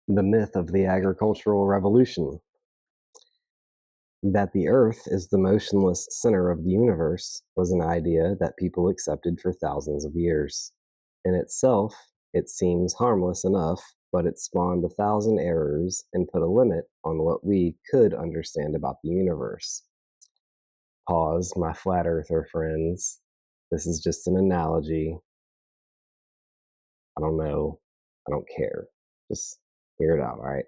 The myth of the agricultural revolution. That the Earth is the motionless center of the universe was an idea that people accepted for thousands of years. In itself, it seems harmless enough, but it spawned 1,000 errors and put a limit on what we could understand about the universe. Pause, my flat earther friends. This is just an analogy. I don't know. I don't care. Just hear it out, all right?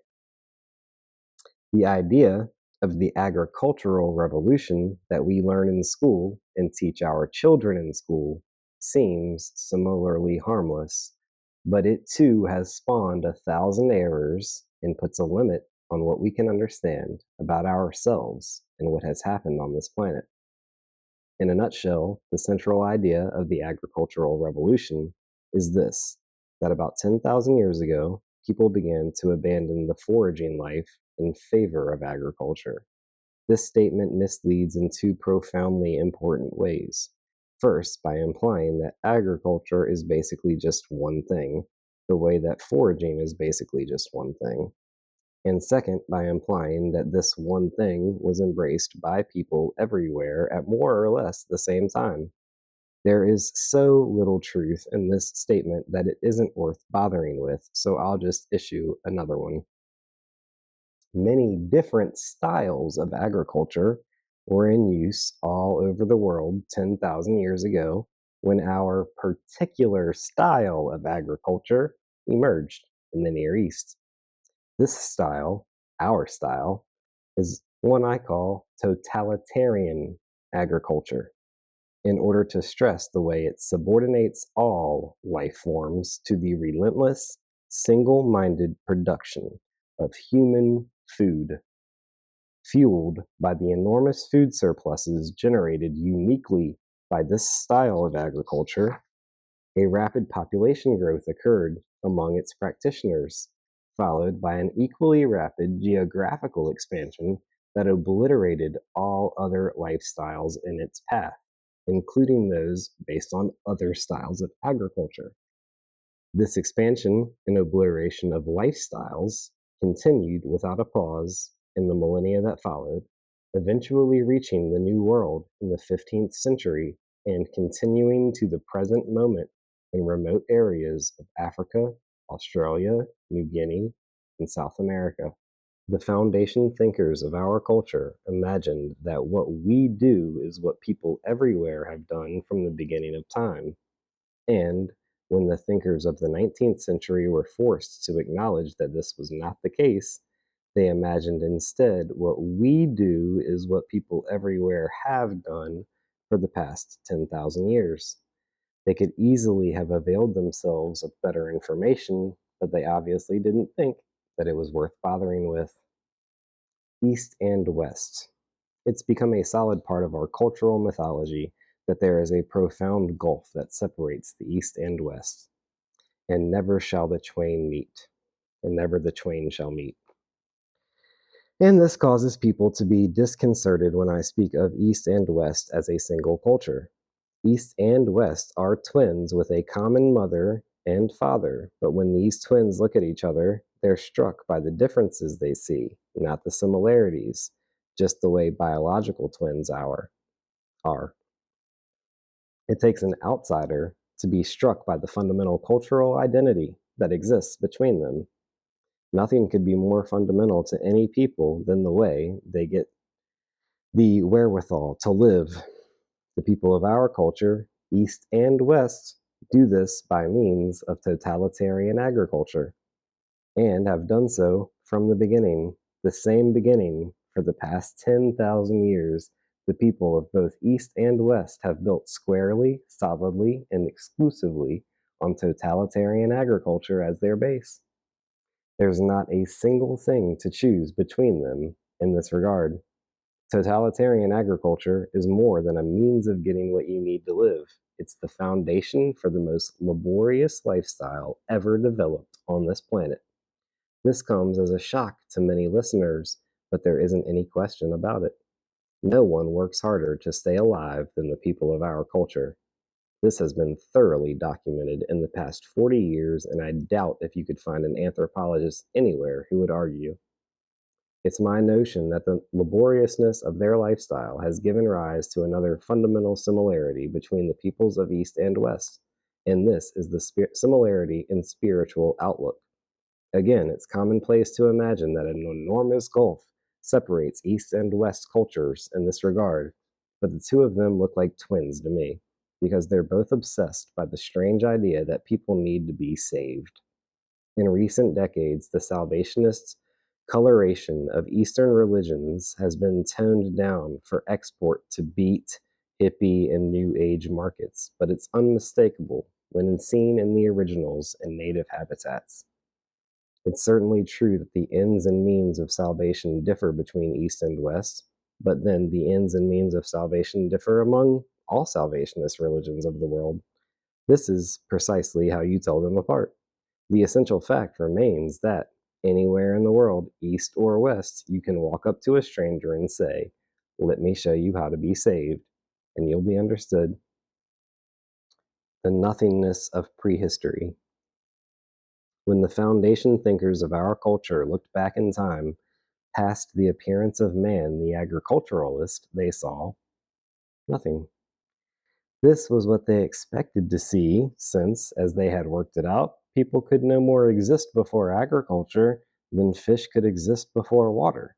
The idea of the agricultural revolution that we learn in school and teach our children in school seems similarly harmless, but it too has spawned 1,000 errors and puts a limit on what we can understand about ourselves and what has happened on this planet. In a nutshell, the central idea of the agricultural revolution is this: that about 10,000 years ago, people began to abandon the foraging life in favor of agriculture. This statement misleads in two profoundly important ways. First, by implying that agriculture is basically just one thing, the way that foraging is basically just one thing. And second, by implying that this one thing was embraced by people everywhere at more or less the same time. There is so little truth in this statement that it isn't worth bothering with, so I'll just issue another one. Many different styles of agriculture were in use all over the world 10,000 years ago when our particular style of agriculture emerged in the Near East. This style, our style, is one I call totalitarian agriculture, in order to stress the way it subordinates all life forms to the relentless, single minded production of human food, fueled by the enormous food surpluses generated uniquely by this style of agriculture. A rapid population growth occurred among its practitioners, followed by an equally rapid geographical expansion that obliterated all other lifestyles in its path, including those based on other styles of agriculture. This expansion and obliteration of lifestyles continued without a pause in the millennia that followed, eventually reaching the New World in the 15th century and continuing to the present moment in remote areas of Africa, Australia, New Guinea, and South America. The foundation thinkers of our culture imagined that what we do is what people everywhere have done from the beginning of time. And when the thinkers of the 19th century were forced to acknowledge that this was not the case, they imagined instead what we do is what people everywhere have done for the past 10,000 years. They could easily have availed themselves of better information, but they obviously didn't think that it was worth bothering with. East and West. It's become a solid part of our cultural mythology that there is a profound gulf that separates the East and West, and never shall the twain meet, and never the twain shall meet. And this causes people to be disconcerted when I speak of East and West as a single culture. East and West are twins with a common mother and father, but when these twins look at each other, they're struck by the differences they see, not the similarities, just the way biological twins are. It takes an outsider to be struck by the fundamental cultural identity that exists between them. Nothing could be more fundamental to any people than the way they get the wherewithal to live. The people of our culture, East and West, do this by means of totalitarian agriculture, and have done so from the beginning, the same beginning for the past 10,000 years. The people of both East and West have built squarely, solidly, and exclusively on totalitarian agriculture as their base. There's not a single thing to choose between them in this regard. Totalitarian agriculture is more than a means of getting what you need to live. It's the foundation for the most laborious lifestyle ever developed on this planet. This comes as a shock to many listeners, but there isn't any question about it. No one works harder to stay alive than the people of our culture. This has been thoroughly documented in the past 40 years, and I doubt if you could find an anthropologist anywhere who would argue. It's my notion that the laboriousness of their lifestyle has given rise to another fundamental similarity between the peoples of East and West, and this is the similarity in spiritual outlook. Again, it's commonplace to imagine that an enormous gulf separates East and West cultures in this regard, but the two of them look like twins to me, because they're both obsessed by the strange idea that people need to be saved. In recent decades, the salvationists' coloration of Eastern religions has been toned down for export to beat hippie and New Age markets, but it's unmistakable when seen in the originals and native habitats. It's certainly true that the ends and means of salvation differ between East and West, but then the ends and means of salvation differ among all salvationist religions of the world. This is precisely how you tell them apart. The essential fact remains that anywhere in the world, East or West, you can walk up to a stranger and say, "Let me show you how to be saved," and you'll be understood. The nothingness of prehistory. When the foundation thinkers of our culture looked back in time, past the appearance of man, the agriculturalist, they saw nothing. This was what they expected to see, since, as they had worked it out, people could no more exist before agriculture than fish could exist before water.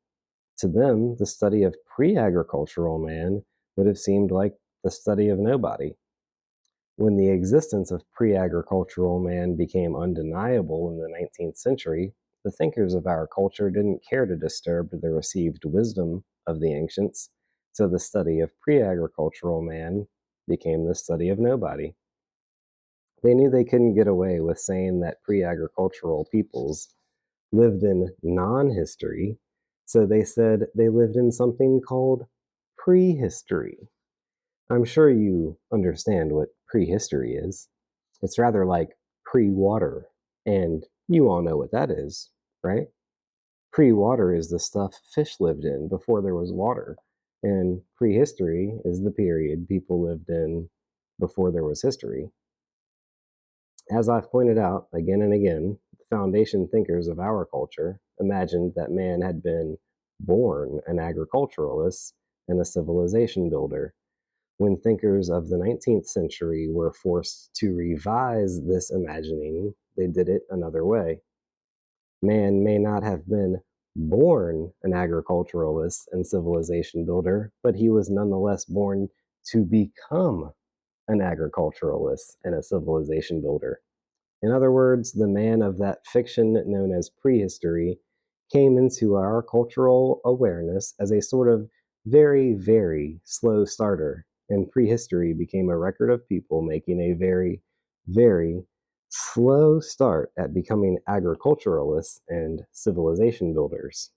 To them, the study of pre agricultural man would have seemed like the study of nobody. When the existence of pre agricultural man became undeniable in the 19th century, the thinkers of our culture didn't care to disturb the received wisdom of the ancients, so the study of pre agricultural man became the study of nobody. They knew they couldn't get away with saying that pre agricultural peoples lived in non history, so they said they lived in something called prehistory. I'm sure you understand what prehistory is. It's rather like pre water, and you all know what that is, right? Pre water is the stuff fish lived in before there was water, and prehistory is the period people lived in before there was history. As I've pointed out again and again, the foundation thinkers of our culture imagined that man had been born an agriculturalist and a civilization builder. When thinkers of the 19th century were forced to revise this imagining, they did it another way. Man may not have been born an agriculturalist and civilization builder, but he was nonetheless born to become an agriculturalist and a civilization builder. In other words, the man of that fiction known as prehistory came into our cultural awareness as a sort of very, very slow starter, and prehistory became a record of people making a very, very slow start at becoming agriculturalists and civilization builders.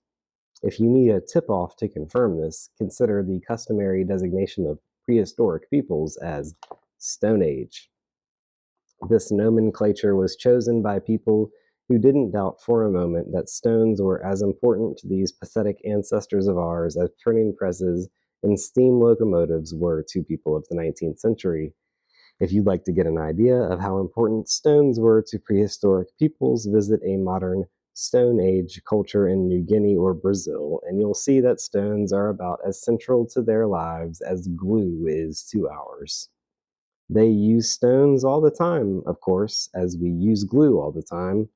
If you need a tip off to confirm this, consider the customary designation of prehistoric peoples as Stone Age. This nomenclature was chosen by people who didn't doubt for a moment that stones were as important to these pathetic ancestors of ours as printing presses and steam locomotives were to people of the 19th century. If you'd like to get an idea of how important stones were to prehistoric peoples, visit a modern Stone Age culture in New Guinea or Brazil, and you'll see that stones are about as central to their lives as glue is to ours. They use stones all the time, of course, as we use glue all the time,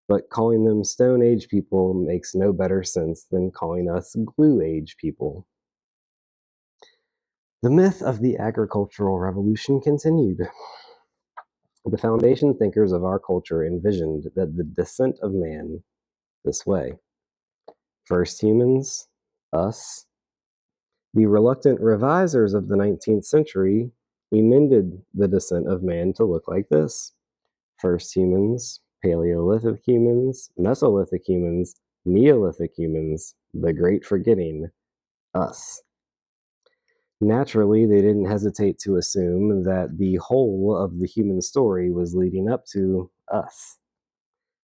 but calling them Stone Age people makes no better sense than calling us Glue Age people. The myth of the agricultural revolution continued. The foundation thinkers of our culture envisioned that the descent of man this way. First humans, us. The reluctant revisers of the 19th century amended the descent of man to look like this. First humans, Paleolithic humans, Mesolithic humans, Neolithic humans, the great forgetting, us. Naturally, they didn't hesitate to assume that the whole of the human story was leading up to us,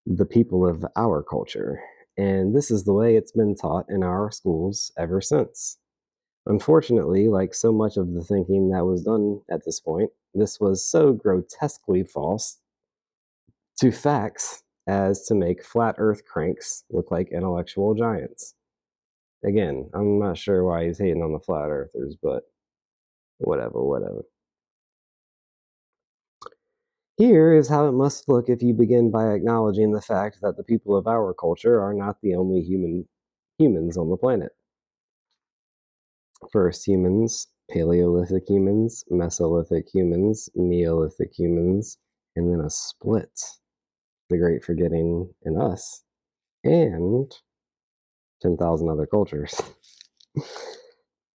the people of our culture. And this is the way it's been taught in our schools ever since. Unfortunately, like so much of the thinking that was done at this point, this was so grotesquely false to facts as to make flat earth cranks look like intellectual giants. Again, I'm not sure why he's hating on the flat earthers, but whatever, whatever. Here is how it must look if you begin by acknowledging the fact that the people of our culture are not the only humans on the planet. First humans, Paleolithic humans, Mesolithic humans, Neolithic humans, and then a split, the Great Forgetting in us, and 10,000 other cultures.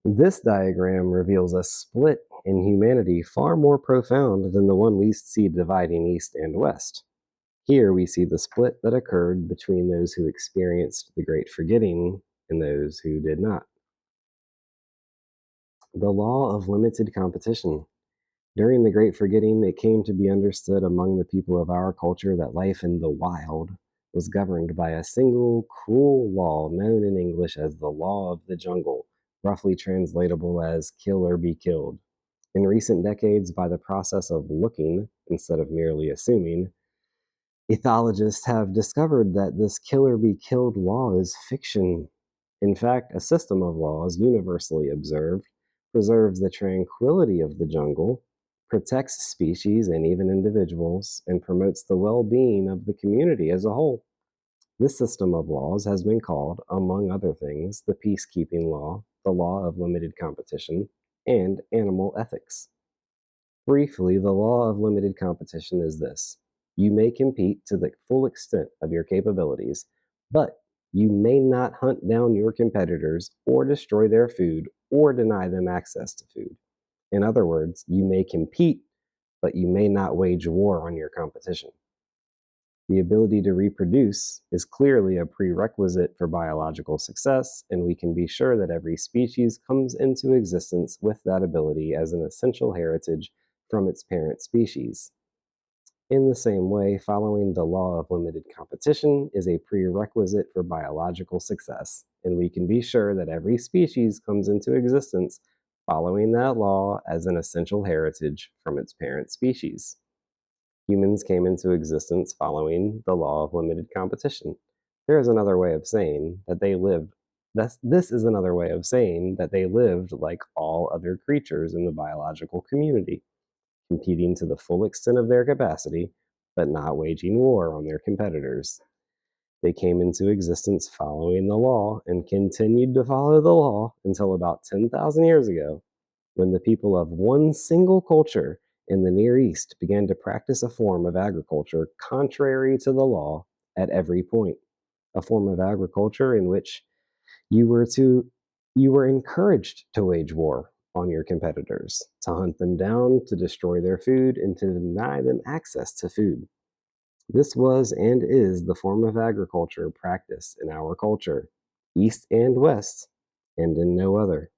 This diagram reveals a split in humanity far more profound than the one we see dividing East and West. Here we see the split that occurred between those who experienced the Great Forgetting and those who did not. The law of limited competition. During the Great Forgetting, it came to be understood among the people of our culture that life in the wild was governed by a single cruel law known in English as the law of the jungle, roughly translatable as kill or be killed. In recent decades, by the process of looking instead of merely assuming, ethologists have discovered that this kill or be killed law is fiction. In fact, a system of laws universally observed preserves the tranquility of the jungle, protects species and even individuals, and promotes the well being of the community as a whole. This system of laws has been called, among other things, the peacekeeping law, the law of limited competition, and animal ethics. Briefly, the law of limited competition is this: you may compete to the full extent of your capabilities, but you may not hunt down your competitors or destroy their food or deny them access to food. In other words, you may compete, but you may not wage war on your competition. The ability to reproduce is clearly a prerequisite for biological success, and we can be sure that every species comes into existence with that ability as an essential heritage from its parent species. In the same way, following the law of limited competition is a prerequisite for biological success, and we can be sure that every species comes into existence following that law as an essential heritage from its parent species. Humans came into existence following the law of limited competition. There is another way of saying that they lived. This is another way of saying that they lived like all other creatures in the biological community, competing to the full extent of their capacity, but not waging war on their competitors. They came into existence following the law and continued to follow the law until about 10,000 years ago, when the people of one single culture in the Near East began to practice a form of agriculture contrary to the law at every point, a form of agriculture in which you were to you were encouraged to wage war on your competitors, to hunt them down, to destroy their food, and to deny them access to food. This was and is the form of agriculture practiced in our culture, East and West, and in no other.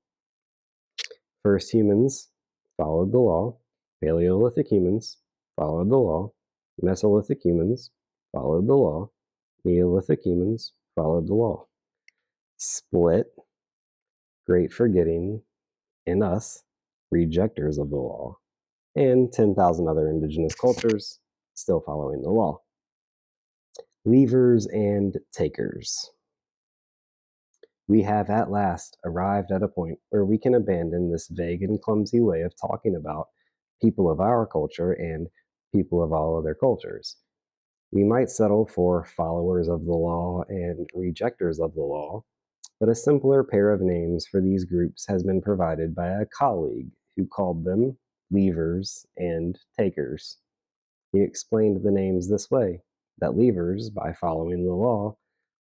First humans followed the law, Paleolithic humans followed the law, Mesolithic humans followed the law, Neolithic humans followed the law. Split, great forgetting, and us, rejectors of the law, and 10,000 other indigenous cultures still following the law. Leavers and takers. We have at last arrived at a point where we can abandon this vague and clumsy way of talking about people of our culture and people of all other cultures. We might settle for followers of the law and rejectors of the law, but a simpler pair of names for these groups has been provided by a colleague who called them leavers and takers. He explained the names this way: that leavers, by following the law,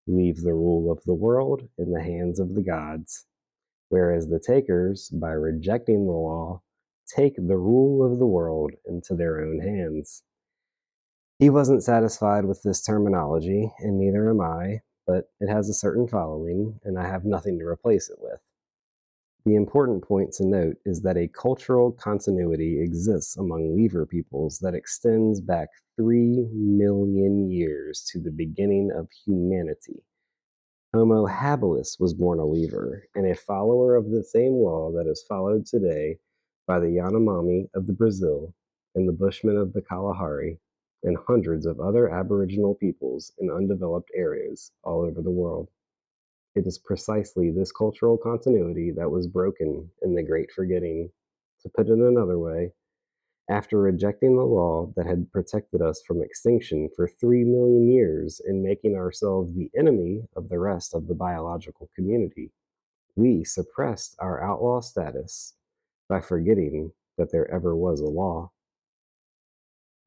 leave the rule of the world in the hands of the gods, whereas the takers, by rejecting the law, take the rule of the world into their own hands. He wasn't satisfied with this terminology, and neither am I, but it has a certain following, and I have nothing to replace it with. The important point to note is that a cultural continuity exists among Lever peoples that extends back 3 million years to the beginning of humanity. Homo habilis was born a weaver and a follower of the same law that is followed today by the Yanomami of the Brazil and the Bushmen of the Kalahari and hundreds of other Aboriginal peoples in undeveloped areas all over the world. It is precisely this cultural continuity that was broken in the Great Forgetting. To put it another way, after rejecting the law that had protected us from extinction for 3 million years and making ourselves the enemy of the rest of the biological community, we suppressed our outlaw status by forgetting that there ever was a law.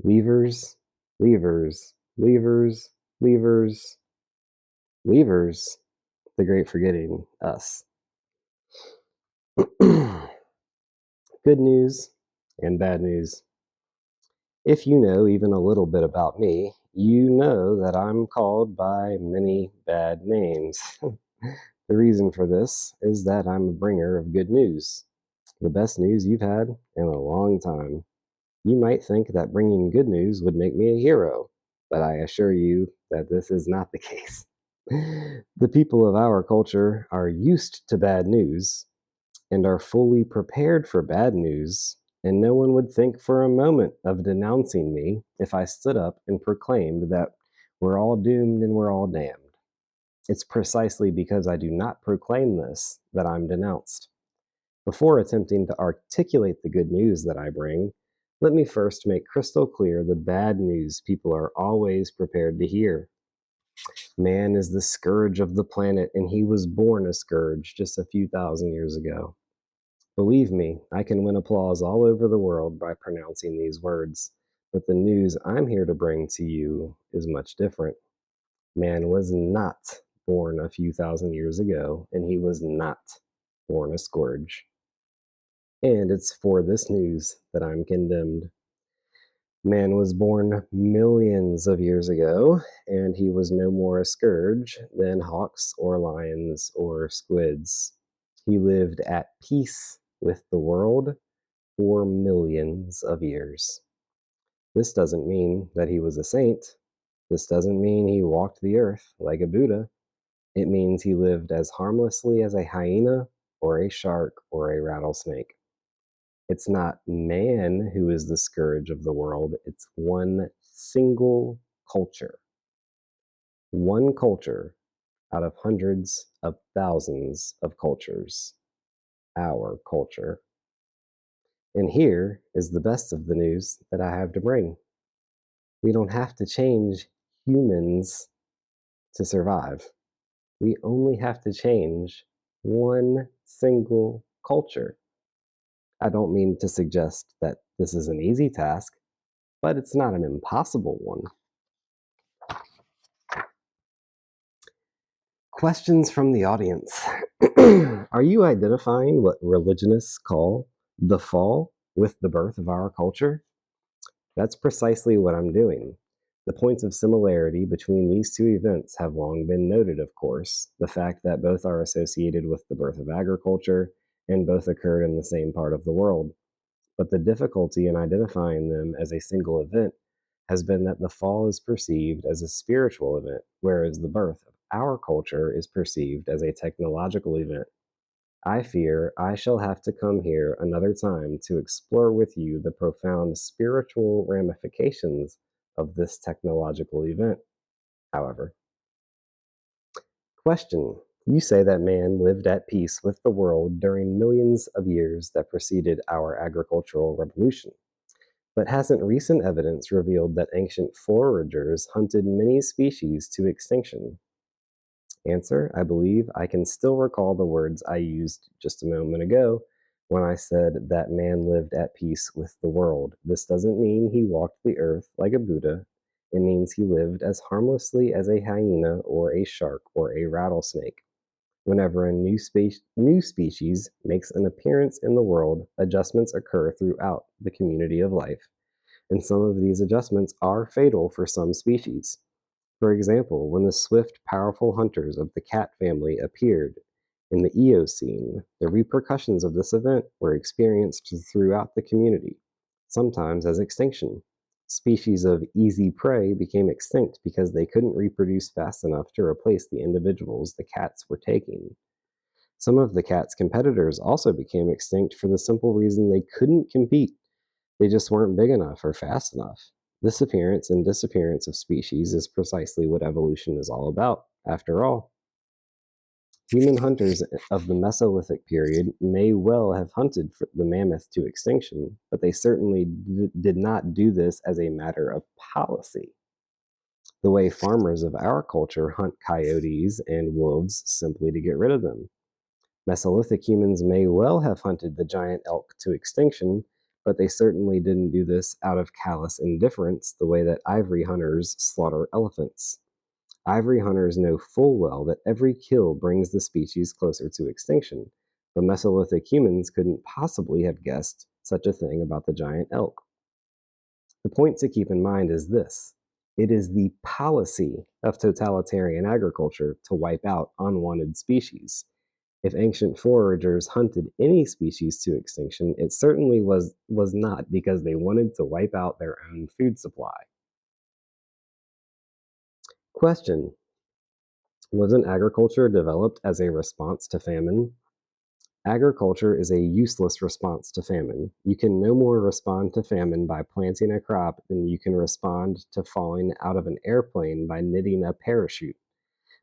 Weavers, weavers, weavers, weavers, weavers, the great forgetting, us. Good news and bad news. If you know even a little bit about me, you know that I'm called by many bad names. The reason for this is that I'm a bringer of good news, the best news you've had in a long time. You might think that bringing good news would make me a hero, but I assure you that this is not the case. The people of our culture are used to bad news and are fully prepared for bad news, and no one would think for a moment of denouncing me if I stood up and proclaimed that we're all doomed and we're all damned. It's precisely because I do not proclaim this that I'm denounced. Before attempting to articulate the good news that I bring, let me first make crystal clear the bad news people are always prepared to hear. Man is the scourge of the planet, and he was born a scourge just a few thousand years ago. Believe me, I can win applause all over the world by pronouncing these words, but the news I'm here to bring to you is much different. Man was not born a few thousand years ago, and he was not born a scourge. And it's for this news that I'm condemned. Man was born millions of years ago, and he was no more a scourge than hawks or lions or squids. He lived at peace with the world for millions of years. This doesn't mean that he was a saint. This doesn't mean he walked the earth like a Buddha. It means he lived as harmlessly as a hyena or a shark or a rattlesnake. It's not man who is the scourge of the world, it's one single culture. One culture out of hundreds of thousands of cultures. Our culture. And here is the best of the news that I have to bring. We don't have to change humans to survive. We only have to change one single culture. I don't mean to suggest that this is an easy task, but it's not an impossible one. Questions from the audience. Are you identifying what religionists call the fall with the birth of our culture? That's precisely what I'm doing. The points of similarity between these two events have long been noted, of course. The fact that both are associated with the birth of agriculture and both occurred in the same part of the world. But the difficulty in identifying them as a single event has been that the fall is perceived as a spiritual event, whereas the birth of our culture is perceived as a technological event. I fear I shall have to come here another time to explore with you the profound spiritual ramifications of this technological event, however. Question. You say that man lived at peace with the world during millions of years that preceded our agricultural revolution. But hasn't recent evidence revealed that ancient foragers hunted many species to extinction? Answer, I believe I can still recall the words I used just a moment ago when I said that man lived at peace with the world. This doesn't mean he walked the earth like a Buddha. It means he lived as harmlessly as a hyena or a shark or a rattlesnake. Whenever a new species makes an appearance in the world, adjustments occur throughout the community of life, and some of these adjustments are fatal for some species. For example, when the swift, powerful hunters of the cat family appeared in the Eocene, the repercussions of this event were experienced throughout the community, sometimes as extinction. Species of easy prey became extinct because they couldn't reproduce fast enough to replace the individuals the cats were taking. Some of the cat's competitors also became extinct for the simple reason they couldn't compete. They just weren't big enough or fast enough. This appearance and disappearance of species is precisely what evolution is all about, after all. Human hunters of the Mesolithic period may well have hunted the mammoth to extinction, but they certainly did not do this as a matter of policy, the way farmers of our culture hunt coyotes and wolves simply to get rid of them. Mesolithic humans may well have hunted the giant elk to extinction, but they certainly didn't do this out of callous indifference the way that ivory hunters slaughter elephants. Ivory hunters know full well that every kill brings the species closer to extinction, but Mesolithic humans couldn't possibly have guessed such a thing about the giant elk. The point to keep in mind is this: it is the policy of totalitarian agriculture to wipe out unwanted species. If ancient foragers hunted any species to extinction, it certainly was not because they wanted to wipe out their own food supply. Question: wasn't agriculture developed as a response to famine? Agriculture is a useless response to famine. You can no more respond to famine by planting a crop than you can respond to falling out of an airplane by knitting a parachute.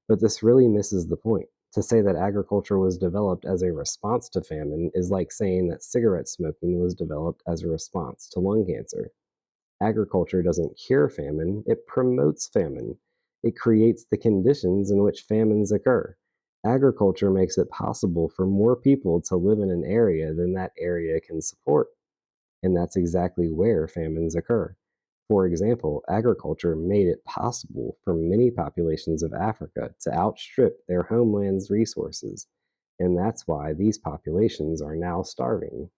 But this really misses the point. To say that agriculture was developed as a response to famine is like saying that cigarette smoking was developed as a response to lung cancer. Agriculture doesn't cure famine, it promotes famine. It creates the conditions in which famines occur. Agriculture makes it possible for more people to live in an area than that area can support. And that's exactly where famines occur. For example, agriculture made it possible for many populations of Africa to outstrip their homeland's resources. And that's why these populations are now starving.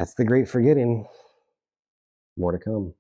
That's the great forgetting. More to come.